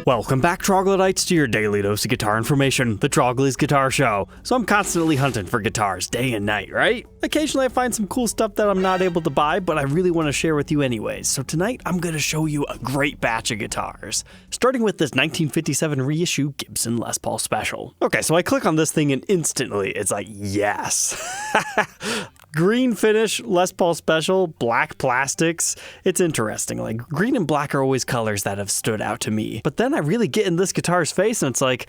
Welcome back, troglodytes, to your daily dose of guitar information, the Trogly's Guitar Show. So I'm constantly hunting for guitars day and night, right? Occasionally I find some cool stuff that I'm not able to buy, but I really want to share with you anyways. So tonight I'm going to show you a great batch of guitars, starting with this 1957 reissue Gibson Les Paul Special. Okay, so I click on this thing and instantly it's like, yes. Green finish, Les Paul Special, black plastics. It's interesting. Like, green and black are always colors that have stood out to me. But then I really get in this guitar's face and it's like,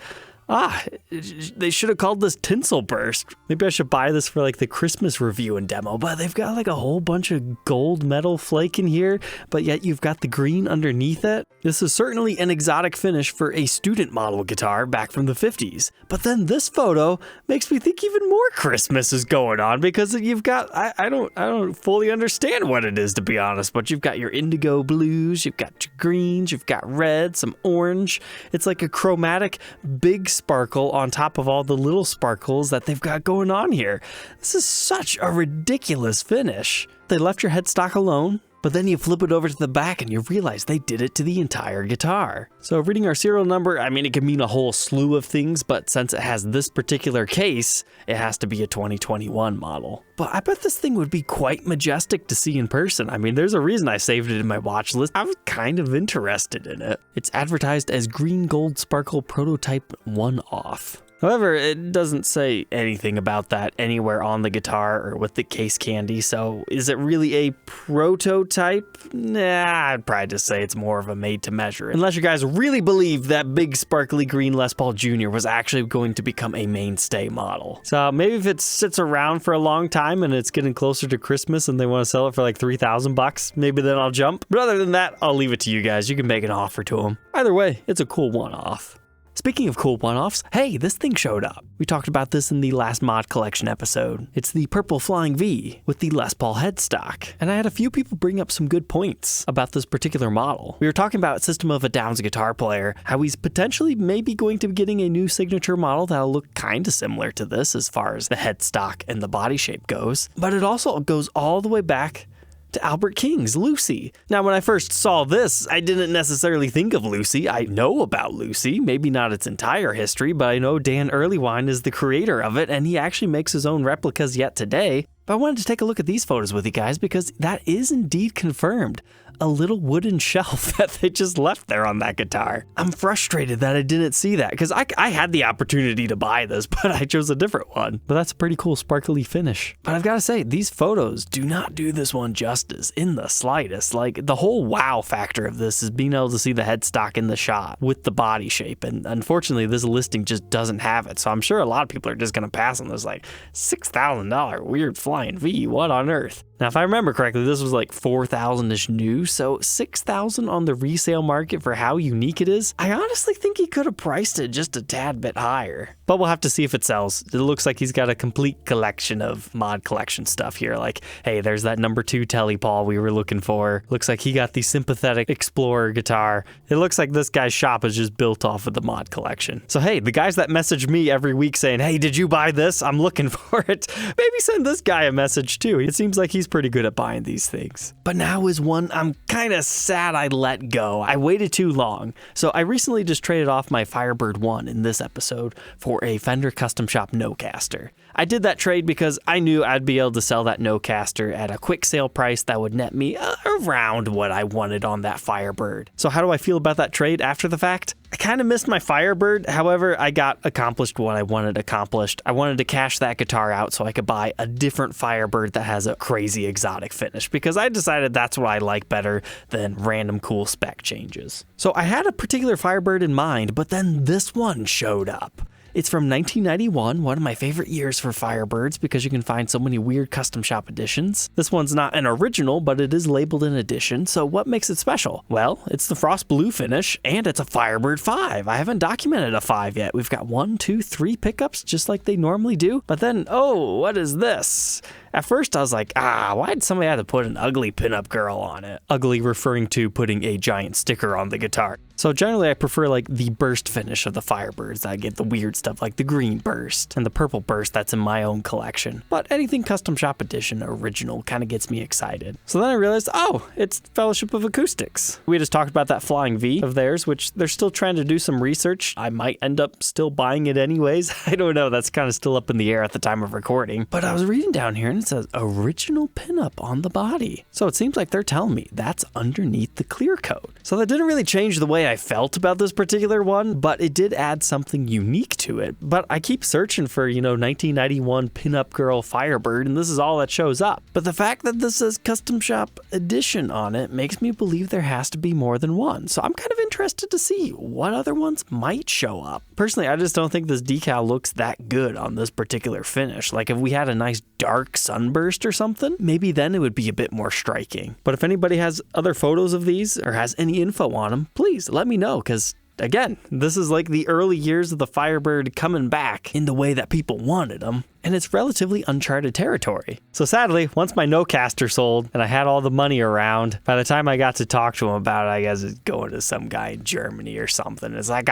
they should have called this Sunburst. Maybe I should buy this for like the Christmas review and demo, but they've got like a whole bunch of gold metal flake in here, but yet you've got the green underneath it. This is certainly an exotic finish for a student model guitar back from the 50s. But then this photo makes me think even more Christmas is going on because you've got, I don't fully understand what it is, to be honest, but you've got your indigo blues, you've got your greens, you've got red, some orange. It's like a chromatic big sparkle on top of all the little sparkles that they've got going on here. This is such a ridiculous finish. They left your headstock alone, but then you flip it over to the back and you realize they did it to the entire guitar. So reading our serial number, I mean, it can mean a whole slew of things, but since it has this particular case, it has to be a 2021 model. But I bet this thing would be quite majestic to see in person. I mean, there's a reason I saved it in my watch list. I was kind of interested in it. It's advertised as Green Gold Sparkle Prototype One-Off. However, it doesn't say anything about that anywhere on the guitar or with the case candy, so is it really a prototype? Nah, I'd probably just say it's more of a made-to-measure. Unless you guys really believe that big sparkly green Les Paul Jr. was actually going to become a mainstay model. So maybe if it sits around for a long time and it's getting closer to Christmas and they want to sell it for like $3,000, maybe then I'll jump. But other than that, I'll leave it to you guys. You can make an offer to them. Either way, it's a cool one-off. Speaking of cool one-offs, hey, this thing showed up. We talked about this in the last mod collection episode. It's the purple Flying V with the Les Paul headstock. And I had a few people bring up some good points about this particular model. We were talking about System of a Down's guitar player, how he's potentially maybe going to be getting a new signature model that'll look kind of similar to this as far as the headstock and the body shape goes. But it also goes all the way back to Albert King's Lucy. Now, when I first saw this, I didn't necessarily think of Lucy. I know about Lucy, maybe not its entire history, but I know Dan Earlywine is the creator of it, and he actually makes his own replicas yet today. But I wanted to take a look at these photos with you guys because that is indeed confirmed. A little wooden shelf that they just left there on that guitar. I'm frustrated that I didn't see that because I had the opportunity to buy this, but I chose a different one. But that's a pretty cool sparkly finish. But I've got to say, these photos do not do this one justice in the slightest. Like, the whole wow factor of this is being able to see the headstock in the shot with the body shape. And unfortunately, this listing just doesn't have it. So I'm sure a lot of people are just going to pass on this, like, $6,000 weird Flying V, what on earth? Now, if I remember correctly, this was like $4,000-ish new, so $6,000 on the resale market for how unique it is. I honestly think he could have priced it just a tad bit higher. But we'll have to see if it sells. It looks like he's got a complete collection of mod collection stuff here. Like, hey, there's that number 2 Telly Paul we were looking for. Looks like he got the sympathetic Explorer guitar. It looks like this guy's shop is just built off of the mod collection. So hey, the guys that message me every week saying, hey, did you buy this? I'm looking for it. Maybe send this guy a message too. It seems like he's pretty good at buying these things. But now is one I'm kind of sad I let go. I waited too long. So I recently just traded off my Firebird 1 in this episode for a Fender Custom Shop Nocaster. I did that trade because I knew I'd be able to sell that Nocaster at a quick sale price that would net me around what I wanted on that Firebird. So how do I feel about that trade after the fact? I kind of missed my Firebird. However, I got accomplished what I wanted accomplished. I wanted to cash that guitar out so I could buy a different Firebird that has a crazy exotic finish because I decided that's what I like better than random cool spec changes. So I had a particular Firebird in mind, but then this one showed up. It's from 1991, one of my favorite years for Firebirds because you can find so many weird custom shop editions. This one's not an original, but it is labeled an edition, so what makes it special? Well, it's the frost blue finish, and it's a Firebird 5. I haven't documented a 5 yet. We've got 1, 2, 3 pickups, just like they normally do. But then, oh, what is this? At first I was like, why'd somebody have to put an ugly pinup girl on it? Ugly referring to putting a giant sticker on the guitar. So generally I prefer like the burst finish of the Firebirds. I get the weird stuff like the green burst and the purple burst that's in my own collection. But anything custom shop edition original kind of gets me excited. So then I realized, it's Fellowship of Acoustics. We just talked about that Flying V of theirs, which they're still trying to do some research. I might end up still buying it anyways. I don't know, that's kind of still up in the air at the time of recording. But I was reading down here and it says original pinup on the body. So it seems like they're telling me that's underneath the clear coat. So that didn't really change the way I felt about this particular one, but it did add something unique to it. But I keep searching for, 1991 pinup girl Firebird, and this is all that shows up. But the fact that this says custom shop edition on it makes me believe there has to be more than one. So I'm kind of interested to see what other ones might show up. Personally, I just don't think this decal looks that good on this particular finish. Like if we had a nice dark Sunburst or something, maybe then it would be a bit more striking. But if anybody has other photos of these or has any info on them, please let me know, because again, this is like the early years of the Firebird coming back in the way that people wanted them, and it's relatively uncharted territory. So sadly, once my Nocaster sold and I had all the money around, by the time I got to talk to him about it, I guess it's going to some guy in Germany or something. It's like,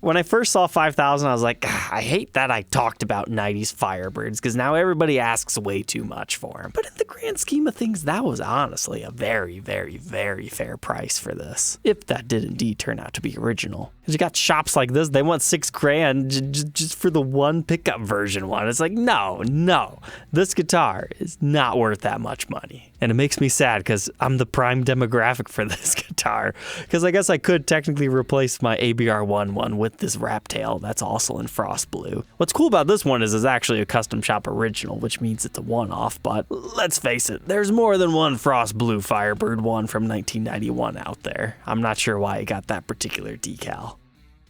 When I first saw 5,000, I was like, I hate that I talked about 90s Firebirds, because now everybody asks way too much for them. But in the grand scheme of things, that was honestly a very, very, very fair price for this, if that did indeed turn out to be original. Because you got shops like this, they want $6,000 just for the one pickup version one. It's like, no, this guitar is not worth that much money. And it makes me sad because I'm the prime demographic for this guitar. Because I guess I could technically replace my ABR1 one with this wrap tail that's also in frost blue. What's cool about this one is it's actually a custom shop original, which means it's a one-off, but let's face it, there's more than one frost blue Firebird one from 1991 out there. I'm not sure why it got that particular decal.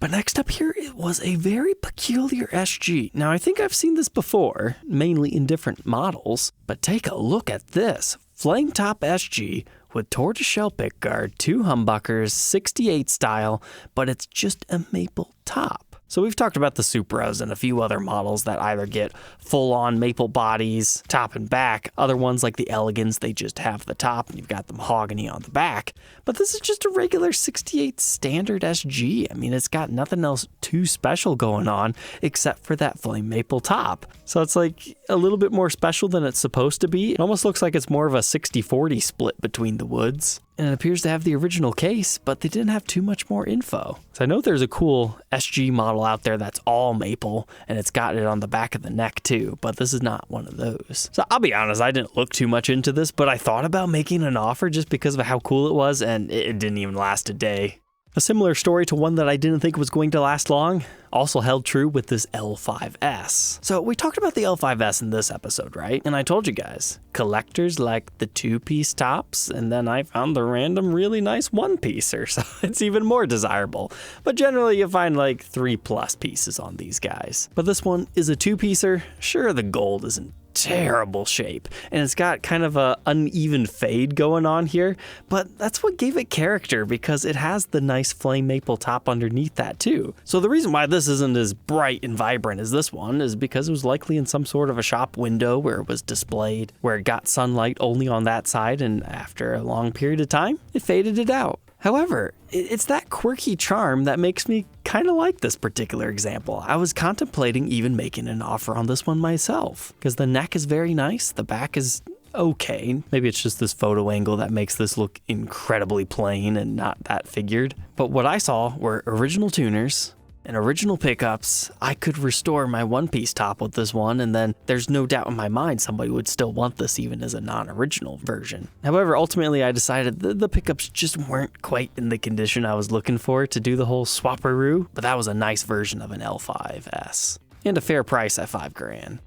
But next up here, it was a very peculiar SG. Now, I think I've seen this before, mainly in different models, but take a look at this. Flametop SG with tortoiseshell pickguard, 2 humbuckers, 68 style, but it's just a maple top. So we've talked about the Supras and a few other models that either get full-on maple bodies, top and back. Other ones like the Elegans, they just have the top and you've got the mahogany on the back. But this is just a regular 68 standard SG. I mean, it's got nothing else too special going on except for that flame maple top. So it's like a little bit more special than it's supposed to be. It almost looks like it's more of a 60-40 split between the woods. And it appears to have the original case, but they didn't have too much more info. So I know there's a cool SG model out there that's all maple, and it's got it on the back of the neck too, but this is not one of those. So I'll be honest, I didn't look too much into this, but I thought about making an offer just because of how cool it was, and it didn't even last a day. A similar story to one that I didn't think was going to last long also held true with this L5S. So we talked about the L5S in this episode, right? And I told you guys, collectors like the 2-piece tops, and then I found the random really nice 1-piecer, so it's even more desirable. But generally you find like 3+ pieces on these guys. But this one is a 2-piecer. Sure, the gold isn't terrible shape, and it's got kind of a uneven fade going on here, but that's what gave it character because it has the nice flame maple top underneath that too. So the reason why this isn't as bright and vibrant as this one is because it was likely in some sort of a shop window where it was displayed, where it got sunlight only on that side, and after a long period of time, it faded it out. However, it's that quirky charm that makes me kind of like this particular example. I was contemplating even making an offer on this one myself, because the neck is very nice, the back is okay. Maybe it's just this photo angle that makes this look incredibly plain and not that figured. But what I saw were original tuners and original pickups. I could restore my 1-piece top with this one, and then there's no doubt in my mind somebody would still want this even as a non-original version. However, ultimately I decided the pickups just weren't quite in the condition I was looking for to do the whole swapperoo, but that was a nice version of an L5S. And a fair price at $5,000.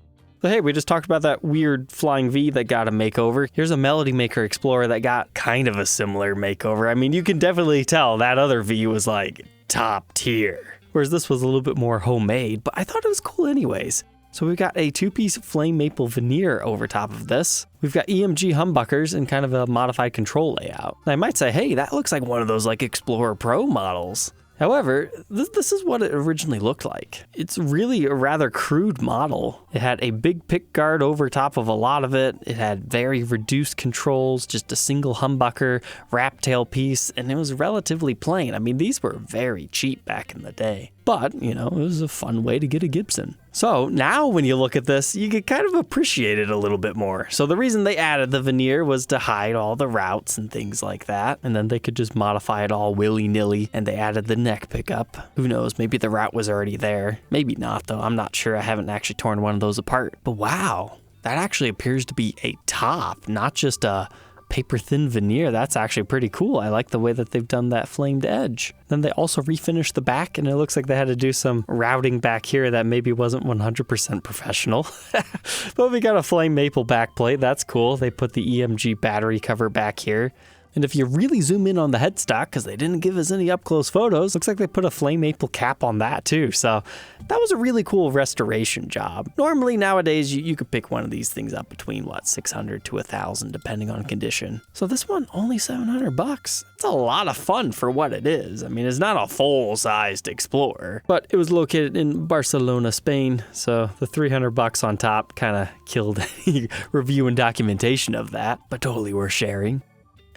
So hey, we just talked about that weird Flying V that got a makeover. Here's a Melody Maker Explorer that got kind of a similar makeover. I mean, you can definitely tell that other V was like top tier, whereas this was a little bit more homemade, but I thought it was cool anyways. So we've got a 2-piece flame maple veneer over top of this. We've got EMG humbuckers and kind of a modified control layout. And I might say, hey, that looks like one of those like Explorer Pro models. However, this is what it originally looked like. It's really a rather crude model. It had a big pick guard over top of a lot of it. It had very reduced controls, just a single humbucker, wrap tail piece, and it was relatively plain. I mean, these were very cheap back in the day. But, you know, it was a fun way to get a Gibson. So now when you look at this, you can kind of appreciate it a little bit more. So the reason they added the veneer was to hide all the routes and things like that. And then they could just modify it all willy-nilly. And they added the neck pickup. Who knows, maybe the route was already there. Maybe not though, I'm not sure. I haven't actually torn one of those apart. But wow, that actually appears to be a top, not just a paper thin veneer. That's actually pretty cool. I like the way that they've done that flamed edge. Then they also refinished the back, and it looks like they had to do some routing back here that maybe wasn't 100% professional. But we got a flame maple backplate. That's cool. They put the EMG battery cover back here. And if you really zoom in on the headstock, because they didn't give us any up-close photos, looks like they put a flame maple cap on that too. So that was a really cool restoration job. Normally nowadays, you could pick one of these things up between, what, $600 to $1,000, depending on condition. So this one, only $700. It's a lot of fun for what it is. I mean, it's not a full-sized Explorer, but it was located in Barcelona, Spain. So the $300 on top kind of killed any review and documentation of that, but totally worth sharing.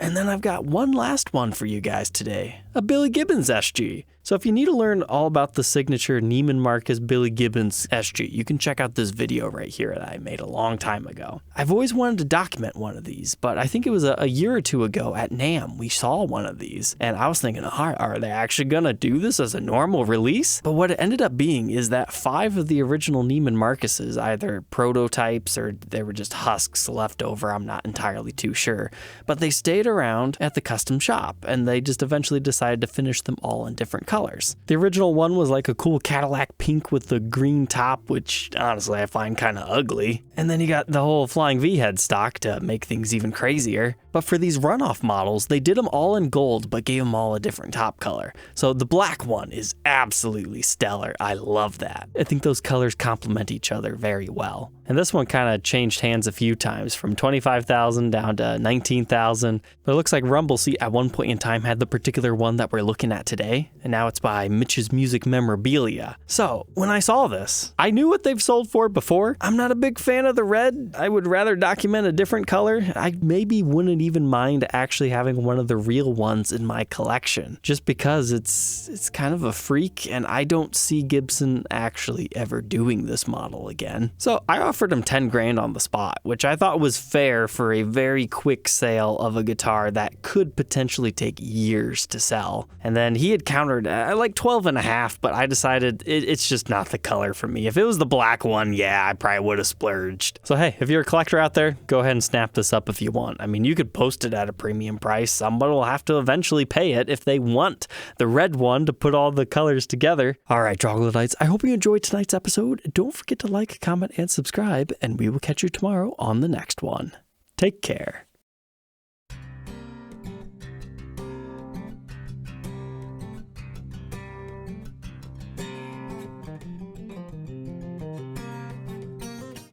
And then I've got one last one for you guys today, a Billy Gibbons SG. So if you need to learn all about the signature Neiman Marcus Billy Gibbons SG, you can check out this video right here that I made a long time ago. I've always wanted to document one of these, but I think it was a year or two ago at NAMM, we saw one of these, and I was thinking, are they actually gonna do this as a normal release? But what it ended up being is that 5 of the original Neiman Marcuses, either prototypes or they were just husks left over, I'm not entirely too sure, but they stayed around at the custom shop, and they just eventually decided to finish them all in different colors. The original one was like a cool Cadillac pink with the green top, which honestly I find kind of ugly. And then you got the whole Flying V headstock to make things even crazier. But for these runoff models, they did them all in gold, but gave them all a different top color. So the black one is absolutely stellar. I love that. I think those colors complement each other very well. And this one kind of changed hands a few times, from $25,000 down to $19,000. But it looks like Rumble Seat at one point in time had the particular one that we're looking at today, and now it's by Mitch's Music Memorabilia. So when I saw this, I knew what they've sold for before. I'm not a big fan of the red. I would rather document a different color. I maybe wouldn't even mind actually having one of the real ones in my collection, just because it's kind of a freak, and I don't see Gibson actually ever doing this model again. So I offered him 10 grand on the spot, which I thought was fair for a very quick sale of a guitar that could potentially take years to sell. And then he had countered like 12 and a half, but I decided it's just not the color for me. If it was the black one, yeah, I probably would have splurged. So hey, if you're a collector out there, go ahead and snap this up if you want. I mean, you could post it at a premium price. Somebody will have to eventually pay it if they want the red one to put all the colors together. All right, troglodytes, I hope you enjoyed tonight's episode. Don't forget to like, comment, and subscribe, and we will catch you tomorrow on the next one. Take care.